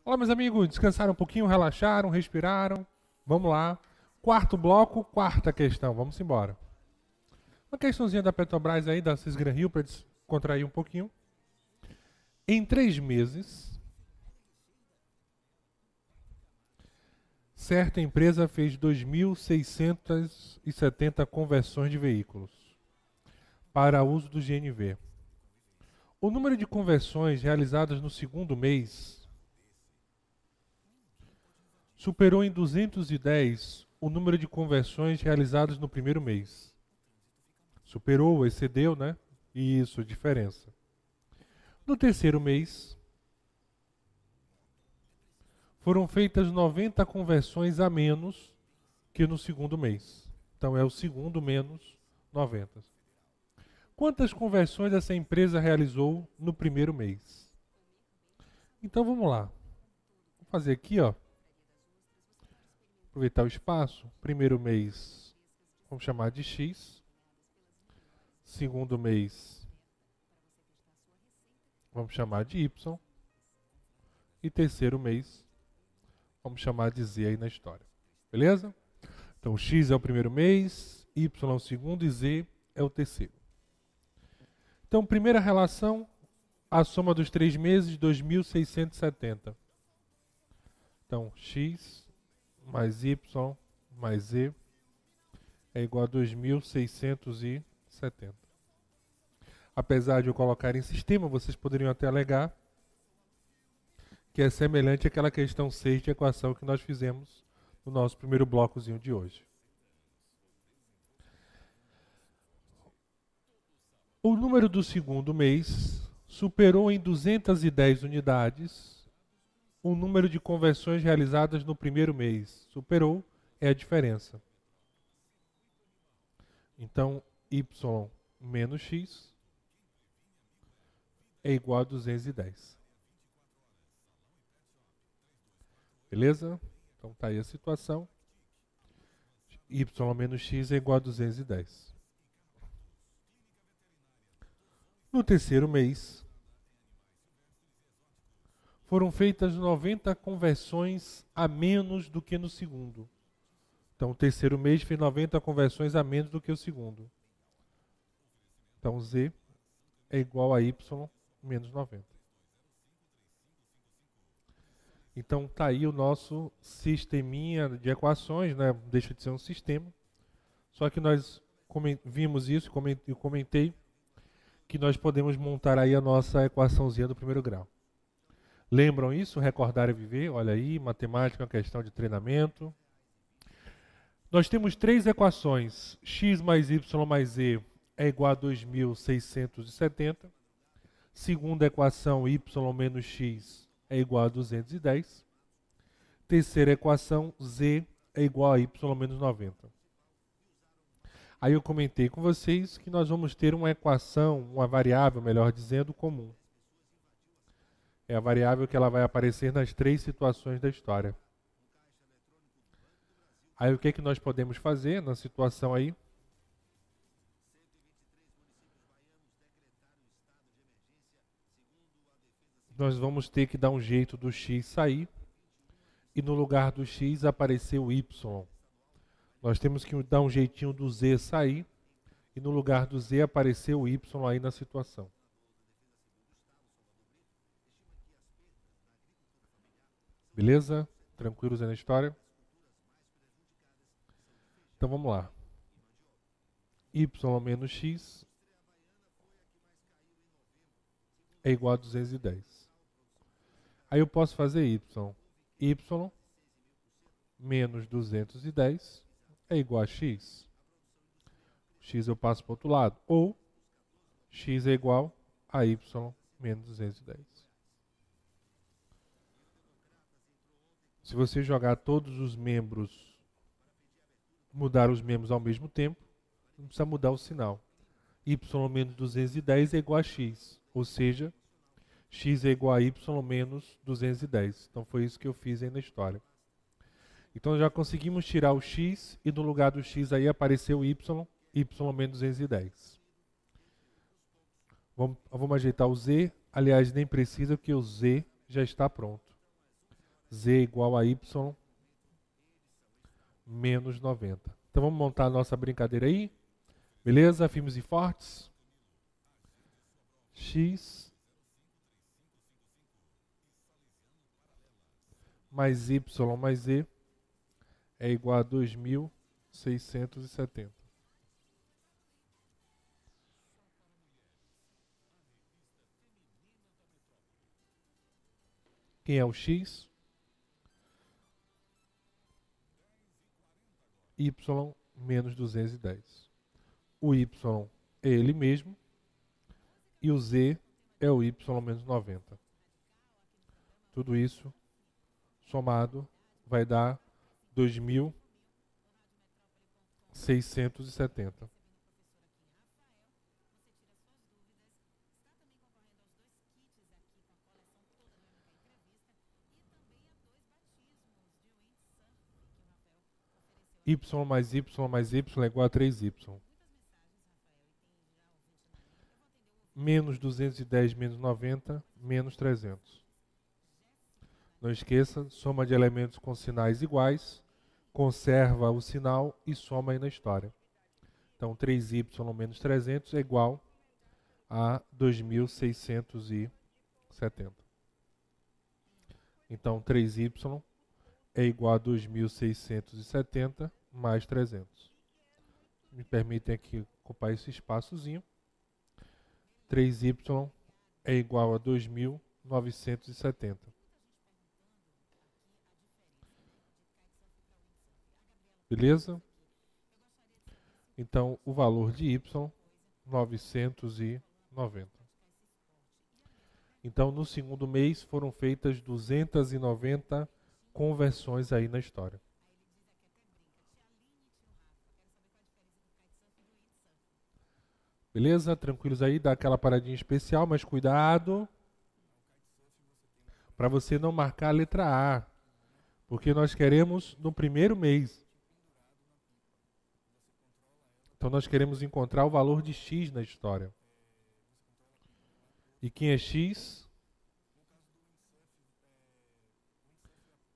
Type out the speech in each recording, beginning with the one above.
Olá, meus amigos, descansaram um pouquinho, relaxaram, respiraram? Vamos lá. Quarto bloco, quarta questão, vamos embora. Uma questãozinha da Petrobras aí, da Cisgran Rio, para descontrair um pouquinho. Em 3 meses, certa empresa fez 2.670 conversões de veículos para uso do GNV. O número de conversões realizadas no segundo mês superou em 210 o número de conversões realizadas no primeiro mês. Superou, excedeu, né? Isso, diferença. No terceiro mês, foram feitas 90 conversões a menos que no segundo mês. Então é o segundo menos 90. Quantas conversões essa empresa realizou no primeiro mês? Então vamos lá. Vou fazer aqui, ó. Aproveitar o espaço. Primeiro mês, vamos chamar de X. Segundo mês, vamos chamar de Y. E terceiro mês, vamos chamar de Z aí na história. Beleza? Então X é o primeiro mês, Y é o segundo e Z é o terceiro. Então, primeira relação, a soma dos 3 meses, 2.670. Então, X mais Y mais Z é igual a 2.670. Apesar de eu colocar em sistema, vocês poderiam até alegar que é semelhante àquela questão 6 de equação que nós fizemos no nosso primeiro blocozinho de hoje. O número do segundo mês superou em 210 unidades o número de conversões realizadas no primeiro mês. Superou é a diferença. Então, Y menos X é igual a 210. Beleza? Então tá aí a situação. Y menos X é igual a 210. No terceiro mês, foram feitas 90 conversões a menos do que no segundo. Então, o terceiro mês fez 90 conversões a menos do que o segundo. Então, Z é igual a Y menos 90. Então, tá aí o nosso sisteminha de equações, né? Deixa de ser um sistema. Só que nós vimos isso e comentei que nós podemos montar aí a nossa equaçãozinha do primeiro grau. Lembram isso? Recordar e viver? Olha aí, matemática é uma questão de treinamento. Nós temos 3 equações. X mais Y mais Z é igual a 2.670. Segunda equação, Y menos X é igual a 210. Terceira equação, Z é igual a Y menos 90. Aí eu comentei com vocês que nós vamos ter uma equação, uma variável, melhor dizendo, comum. É a variável que ela vai aparecer nas 3 situações da história. Aí o que é que nós podemos fazer na situação aí? Nós vamos ter que dar um jeito do X sair e no lugar do X aparecer o Y. Nós temos que dar um jeitinho do Z sair e no lugar do Z aparecer o Y aí na situação. Beleza? Tranquilos aí na história? Então vamos lá. Y menos X é igual a 210. Aí eu posso fazer Y. Y menos 210 é igual a X. X eu passo para o outro lado. Ou X é igual a Y menos 210. Se você jogar todos os membros, mudar os membros ao mesmo tempo, não precisa mudar o sinal. Y menos 210 é igual a X. Ou seja, X é igual a Y menos 210. Então foi isso que eu fiz aí na história. Então já conseguimos tirar o X e no lugar do X aí apareceu o Y menos 210. Vamos ajeitar o Z. Aliás, nem precisa porque o Z já está pronto. Z igual a Y menos 90. Então vamos montar a nossa brincadeira aí. Beleza? Firmes e fortes. X mais Y mais Z é igual a 2.670. Quem é o X? Y menos 210. O Y é ele mesmo. E o Z é o Y menos 90. Tudo isso somado vai dar 2.670. Y mais Y mais Y é igual a 3Y. Menos 210 menos 90, menos 300. Não esqueça, soma de elementos com sinais iguais, conserva o sinal e soma aí na história. Então, 3y menos 300 é igual a 2.670. Então, 3y é igual a 2.670 mais 300. Me permitem aqui ocupar esse espaçozinho. 3y é igual a 2.970. Beleza? Então, o valor de y, 990. Então, no segundo mês, foram feitas 290 conversões aí na história. Beleza? Tranquilos aí? Dá aquela paradinha especial, mas cuidado para você não marcar a letra A, porque nós queremos no primeiro mês. Então nós queremos encontrar o valor de X na história. E quem é X?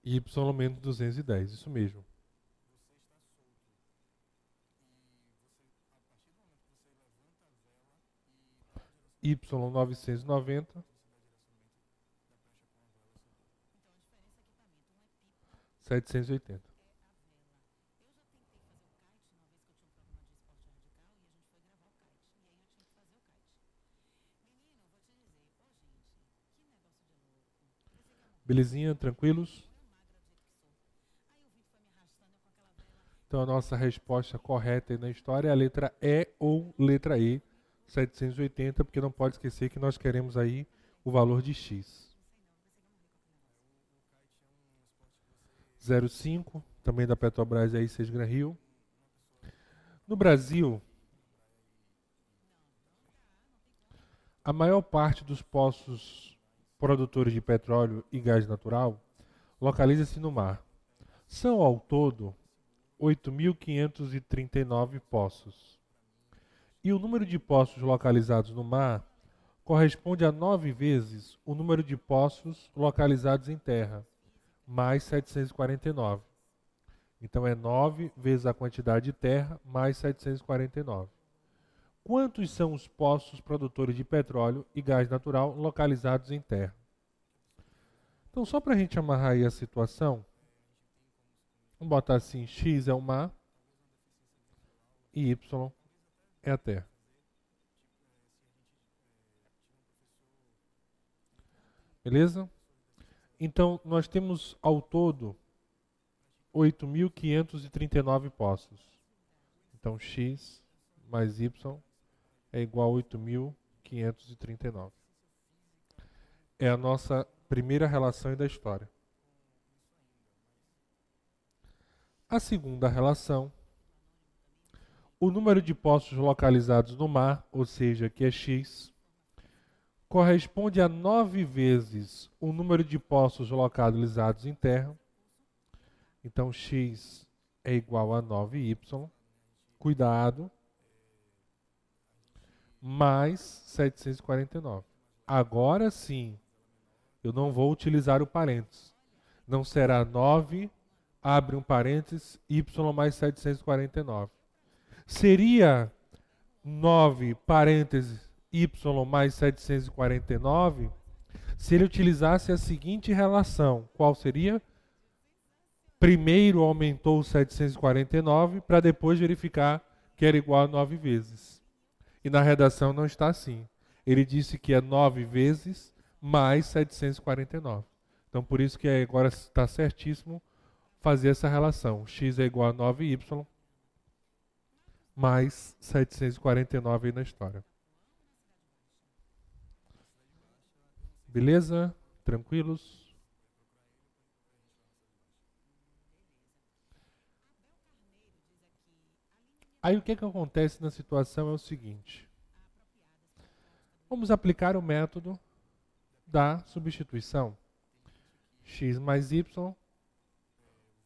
Y menos 210, isso mesmo. Y 990. 780. Belezinha? Tranquilos? Então a nossa resposta correta aí na história é a letra E ou letra E, 780, porque não pode esquecer que nós queremos aí o valor de X. 05, também da Petrobras aí, 6 Gran Rio. No Brasil, a maior parte dos poços produtores de petróleo e gás natural localiza-se no mar. São, ao todo, 8.539 poços. E o número de poços localizados no mar corresponde a 9 vezes o número de poços localizados em terra, mais 749. Então é 9 vezes a quantidade de terra, mais 749. Quantos são os poços produtores de petróleo e gás natural localizados em terra? Então, só para a gente amarrar aí a situação, vamos botar assim, X é o mar e Y é a terra. Beleza? Então, nós temos ao todo 8.539 poços. Então, X mais Y é igual a 8.539. É a nossa primeira relação da história. A segunda relação, o número de poços localizados no mar, ou seja, que é X, corresponde a 9 vezes o número de poços localizados em terra. Então, X é igual a 9Y, cuidado, mais 749. Agora sim, eu não vou utilizar o parênteses. Não será 9, abre um parênteses, y mais 749. Seria 9, parênteses, y mais 749, se ele utilizasse a seguinte relação. Qual seria? Primeiro aumentou 749 para depois verificar que era igual a 9 vezes. E na redação não está assim. Ele disse que é 9 vezes mais 749. Então por isso que agora está certíssimo fazer essa relação. X é igual a 9y mais 749 aí na história. Beleza? Tranquilos? Aí o que acontece na situação é o seguinte. Vamos aplicar o método da substituição. X mais y,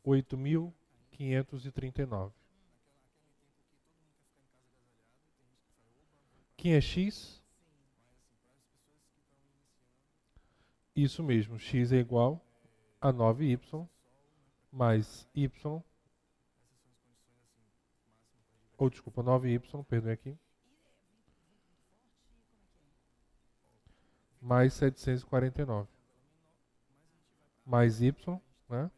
8.539. Quem é x? Isso mesmo, x é igual a 9y mais y, ou desculpa, 9y, perdoe aqui, mais 749, mais y, né,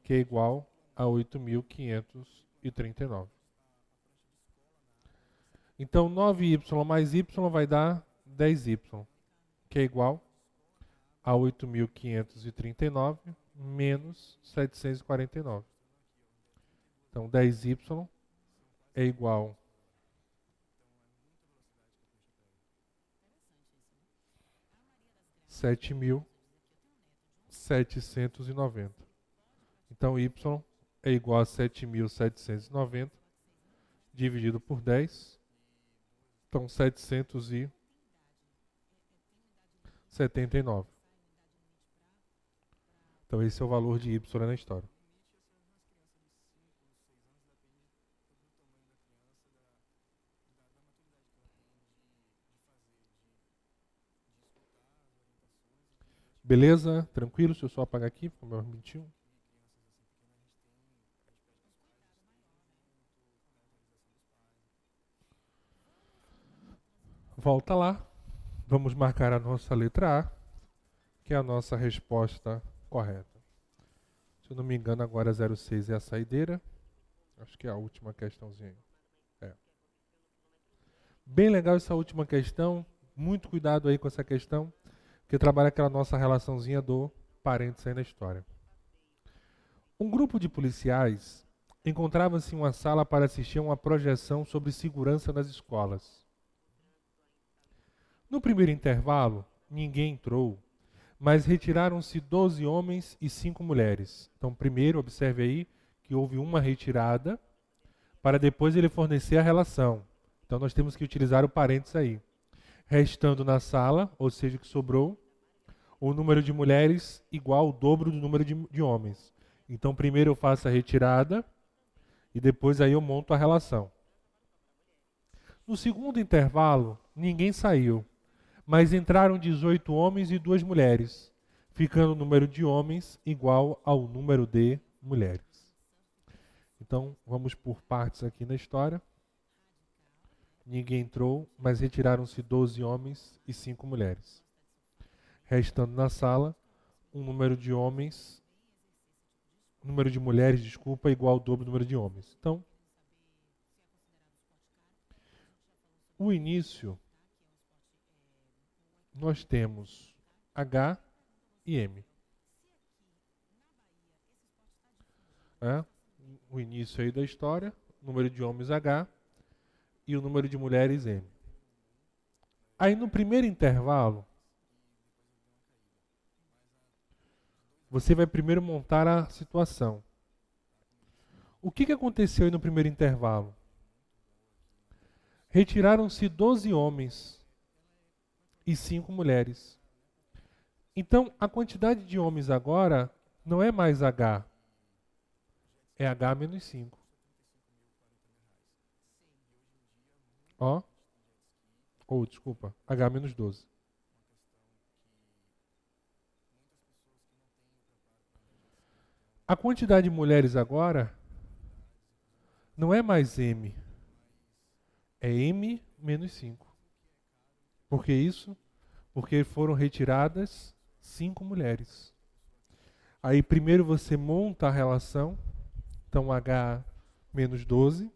que é igual a 8.539. Então, 9y mais y vai dar 10y, que é igual a 8.539 menos 749. Então, 10y é igual a 7.790. Então, y é igual a 7.790 dividido por 10. Então, 779. Então, esse é o valor de y na história. Beleza? Tranquilo? Deixa eu só apagar aqui, ficou meu 21. Volta lá. Vamos marcar a nossa letra A, que é a nossa resposta correta. Se eu não me engano, agora 06 é a saideira. Acho que é a última questãozinha. É. Bem legal essa última questão. Muito cuidado aí com essa questão, que trabalha aquela nossa relaçãozinha do parênteses aí na história. Um grupo de policiais encontrava-se em uma sala para assistir a uma projeção sobre segurança nas escolas. No primeiro intervalo, ninguém entrou, mas retiraram-se 12 homens e 5 mulheres. Então, primeiro, observe aí que houve uma retirada, para depois ele fornecer a relação. Então, nós temos que utilizar o parênteses aí. Restando na sala, ou seja, que sobrou, o número de mulheres igual ao dobro do número de homens. Então, primeiro eu faço a retirada e depois aí eu monto a relação. No segundo intervalo, ninguém saiu, mas entraram 18 homens e 2 mulheres, ficando o número de homens igual ao número de mulheres. Então, vamos por partes aqui na história. Ninguém entrou, mas retiraram-se 12 homens e 5 mulheres. Restando na sala, um número de mulheres, igual ao dobro do número de homens. Então, o início, nós temos H e M. O início aí da história, número de homens H e o número de mulheres M. Aí no primeiro intervalo, você vai primeiro montar a situação. O que aconteceu aí no primeiro intervalo? Retiraram-se 12 homens e 5 mulheres. Então, a quantidade de homens agora não é mais H, é H menos 5. Desculpa, H menos 12. A quantidade de mulheres agora não é mais M, é M menos 5. Por que isso? Porque foram retiradas 5 mulheres. Aí primeiro você monta a relação, então H menos 12,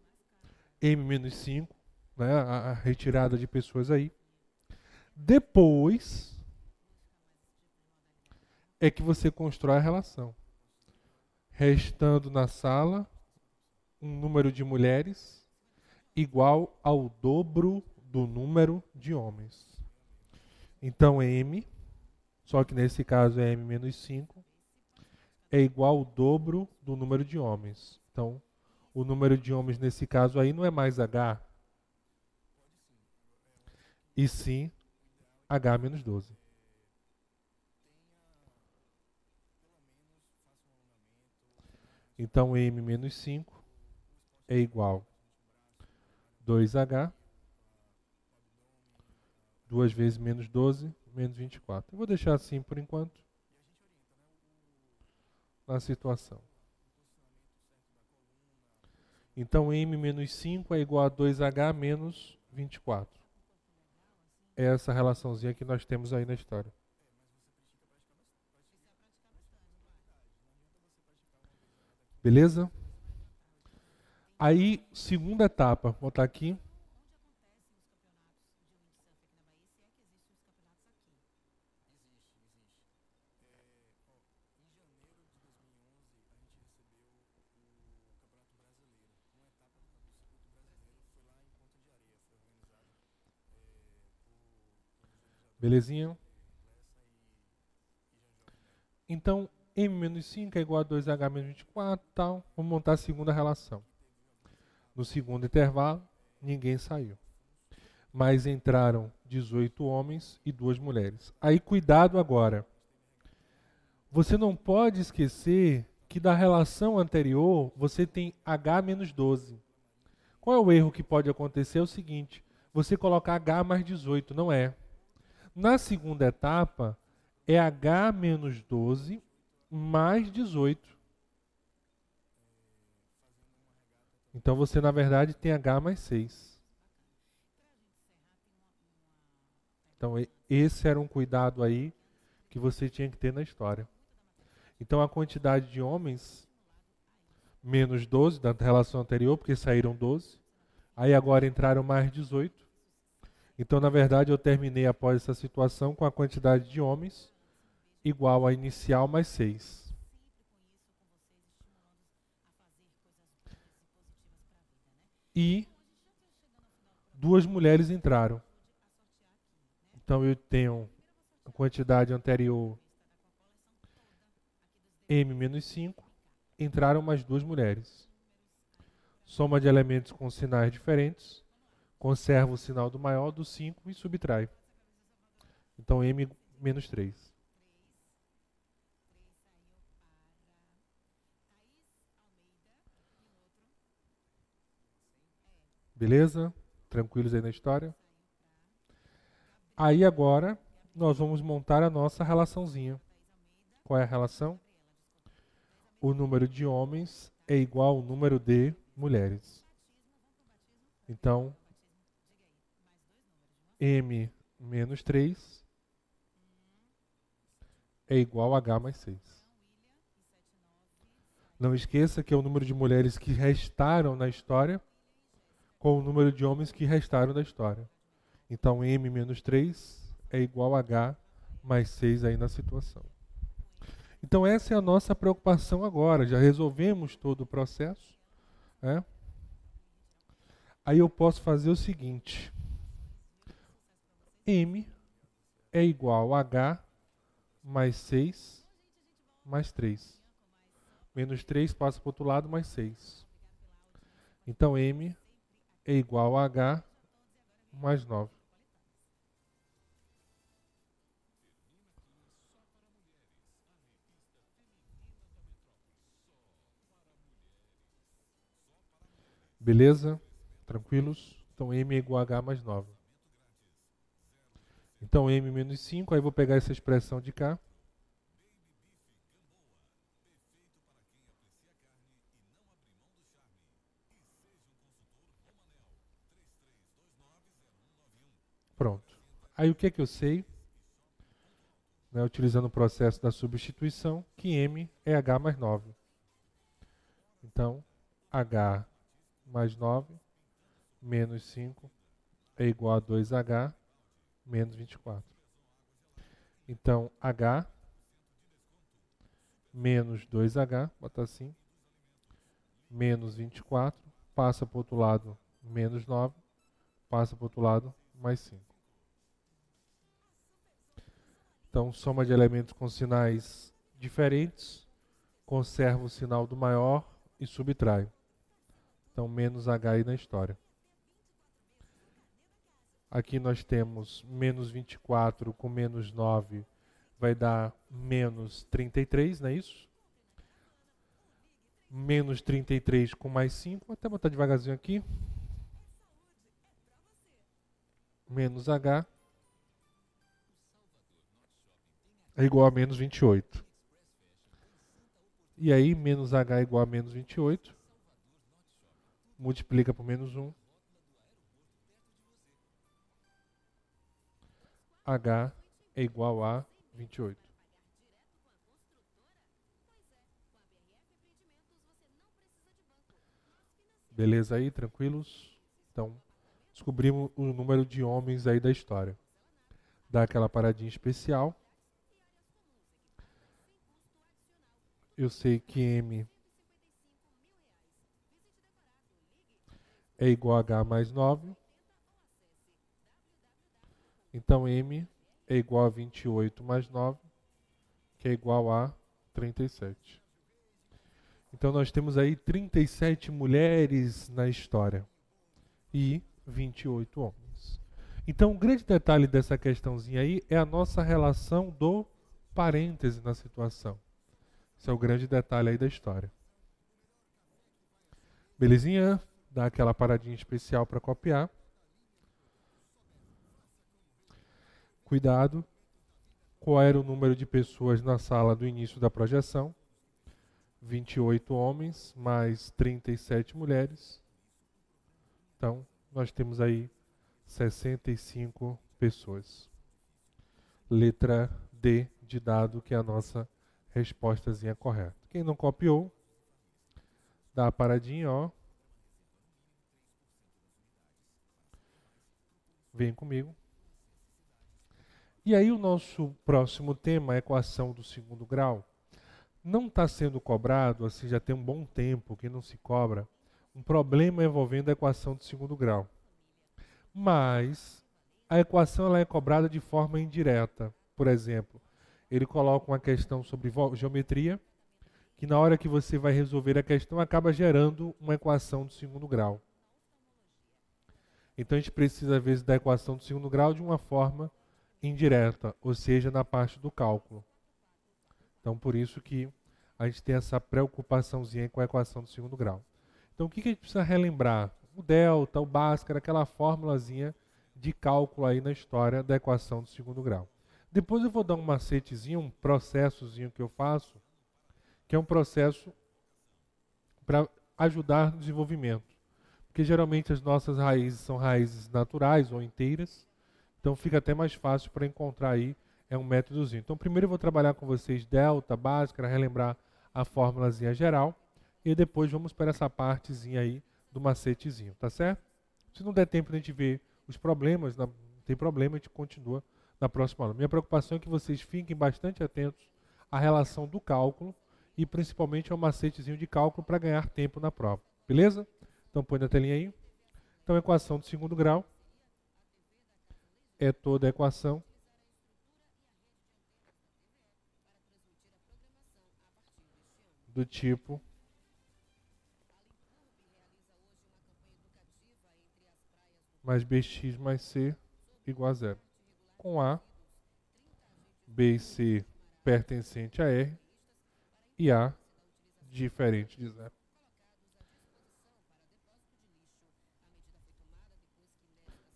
M menos 5, né, a retirada de pessoas aí. Depois é que você constrói a relação. Restando na sala um número de mulheres igual ao dobro do número de homens. Então M, só que nesse caso é M menos 5, é igual ao dobro do número de homens. Então, o número de homens nesse caso aí não é mais H, e sim H menos 12. Então, M menos 5 é igual a 2H, 2 vezes menos 12, menos 24. Eu vou deixar assim por enquanto, na situação. Então, M menos 5 é igual a 2H menos 24. É essa relaçãozinha que nós temos aí na história. Beleza? Aí, segunda etapa, vou botar aqui. Belezinha? Então, M menos 5 é igual a 2H menos 24 e tal. Vamos montar a segunda relação. No segundo intervalo, ninguém saiu. Mas entraram 18 homens e 2 mulheres. Aí, cuidado agora. Você não pode esquecer que da relação anterior, você tem H menos 12. Qual é o erro que pode acontecer? É o seguinte, você colocar H mais 18, não é. Na segunda etapa, é H menos 12 mais 18. Então você, na verdade, tem H mais 6. Então esse era um cuidado aí que você tinha que ter na história. Então a quantidade de homens, menos 12 da relação anterior, porque saíram 12. Aí agora entraram mais 18. Então, na verdade, eu terminei após essa situação com a quantidade de homens igual à inicial mais 6. E 2 mulheres entraram. Então, eu tenho a quantidade anterior M menos 5. Entraram mais 2 mulheres. Soma de elementos com sinais diferentes. Conserva o sinal do maior do 5 e subtrai. Então, M menos 3. Beleza? Tranquilos aí na história? Aí agora, nós vamos montar a nossa relaçãozinha. Qual é a relação? O número de homens é igual ao número de mulheres. Então, M menos 3 é igual a H mais 6. Não esqueça que é o número de mulheres que restaram na história com o número de homens que restaram da história. Então, M menos 3 é igual a H mais 6 aí na situação. Então, essa é a nossa preocupação agora. Já resolvemos todo o processo, né? Aí eu posso fazer o seguinte. M é igual a H mais 6 mais 3. Menos 3 passa para o outro lado, mais 6. Então, M é igual a H mais 9. Beleza? Tranquilos? Então, M é igual a H mais 9. Então, M menos 5, aí vou pegar essa expressão de cá. Pronto. Aí o que é que eu sei? Né, utilizando o processo da substituição, que M é H mais 9. Então, H mais 9 menos 5 é igual a 2H menos 24. Então, H menos 2H, bota assim, menos 24, passa para o outro lado, menos 9, passa para o outro lado, mais 5. Então, soma de elementos com sinais diferentes, conserva o sinal do maior e subtrai. Então, menos H aí na história. Aqui nós temos menos 24 com menos 9, vai dar menos 33, não é isso? Menos 33 com mais 5, vou até botar devagarzinho aqui. Menos H é igual a menos 28. E aí, menos H é igual a menos 28. Multiplica por menos 1. H é igual a 28. Beleza aí? Tranquilos? Então, descobrimos o número de homens aí da história. Dá aquela paradinha especial. Eu sei que M é igual a H mais 9. Então, M é igual a 28 mais 9, que é igual a 37. Então, nós temos aí 37 mulheres na história e 28 homens. Então, o grande detalhe dessa questãozinha aí é a nossa relação do parêntese na situação. Esse é o grande detalhe aí da história. Belezinha? Dá aquela paradinha especial para copiar. Cuidado. Qual era o número de pessoas na sala do início da projeção? 28 homens mais 37 mulheres. Então, nós temos aí 65 pessoas. Letra D de dado, que é a nossa respostazinha correta. Quem não copiou, dá a paradinha, ó. Vem comigo. E aí o nosso próximo tema, a equação do segundo grau, não está sendo cobrado, assim já tem um bom tempo que não se cobra, um problema envolvendo a equação do segundo grau. Mas a equação ela é cobrada de forma indireta. Por exemplo, ele coloca uma questão sobre geometria, que na hora que você vai resolver a questão acaba gerando uma equação do segundo grau. Então a gente precisa, às vezes, da equação do segundo grau de uma forma indireta, ou seja, na parte do cálculo. Então, por isso que a gente tem essa preocupaçãozinha com a equação do segundo grau. Então, o que a gente precisa relembrar? O delta, o Bhaskara, aquela formulazinha de cálculo aí na história da equação do segundo grau. Depois eu vou dar um macetezinho, um processozinho que eu faço, que é um processo para ajudar no desenvolvimento. Porque geralmente as nossas raízes são raízes naturais ou inteiras, então fica até mais fácil para encontrar aí um métodozinho. Então primeiro eu vou trabalhar com vocês delta, Bhaskara, relembrar a formulazinha geral, e depois vamos para essa partezinha aí do macetezinho, tá certo? Se não der tempo de a gente ver os problemas, não tem problema, a gente continua na próxima aula. Minha preocupação é que vocês fiquem bastante atentos à relação do cálculo e principalmente ao macetezinho de cálculo para ganhar tempo na prova, beleza? Então põe na telinha aí. Então a equação do segundo grau é toda a equação do tipo mais bx mais c igual a zero, com A, B e C pertencente a R e A diferente de zero.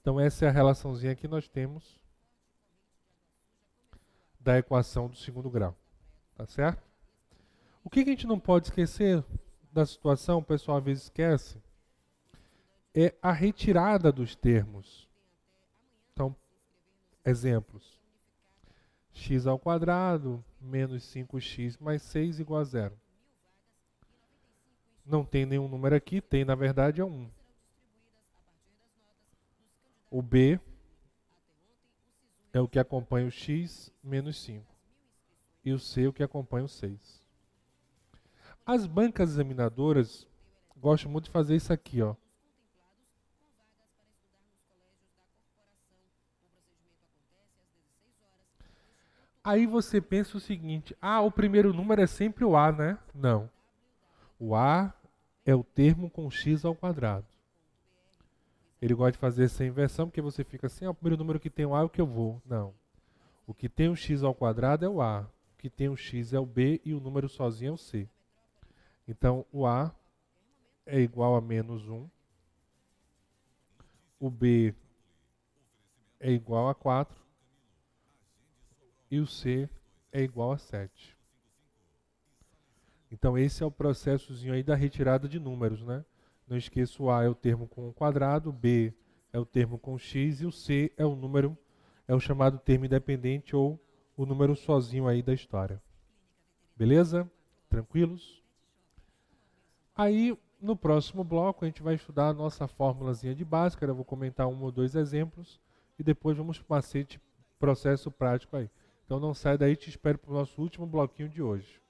Então essa é a relaçãozinha que nós temos da equação do segundo grau, tá certo? O que a gente não pode esquecer da situação, o pessoal às vezes esquece, é a retirada dos termos. Então, Exemplos. X ao quadrado menos 5x mais 6 igual a 0. Não tem nenhum número aqui, tem na verdade é 1. O B é o que acompanha o x menos 5. E o C é o que acompanha o 6. As bancas examinadoras gostam muito de fazer isso aqui, ó. Aí você pensa o seguinte, o primeiro número é sempre o A, né? Não. O A é o termo com x ao quadrado. Ele gosta de fazer essa inversão, porque você fica assim, o primeiro número que tem o A é o que eu vou. Não. O que tem o x ao quadrado é o A. O que tem o x é o B e o número sozinho é o C. Então, o A é igual a menos 1. O B é igual a 4. E o C é igual a 7. Então, esse é o processozinho aí da retirada de números, né? Não esqueça, o A é o termo com o quadrado, o B é o termo com x e o C é o número, é o chamado termo independente ou o número sozinho aí da história. Beleza? Tranquilos? Aí, no próximo bloco, a gente vai estudar a nossa formulazinha de Bhaskara. Eu vou comentar um ou dois exemplos e depois vamos para o macete processo prático aí. Então não sai daí, te espero para o nosso último bloquinho de hoje.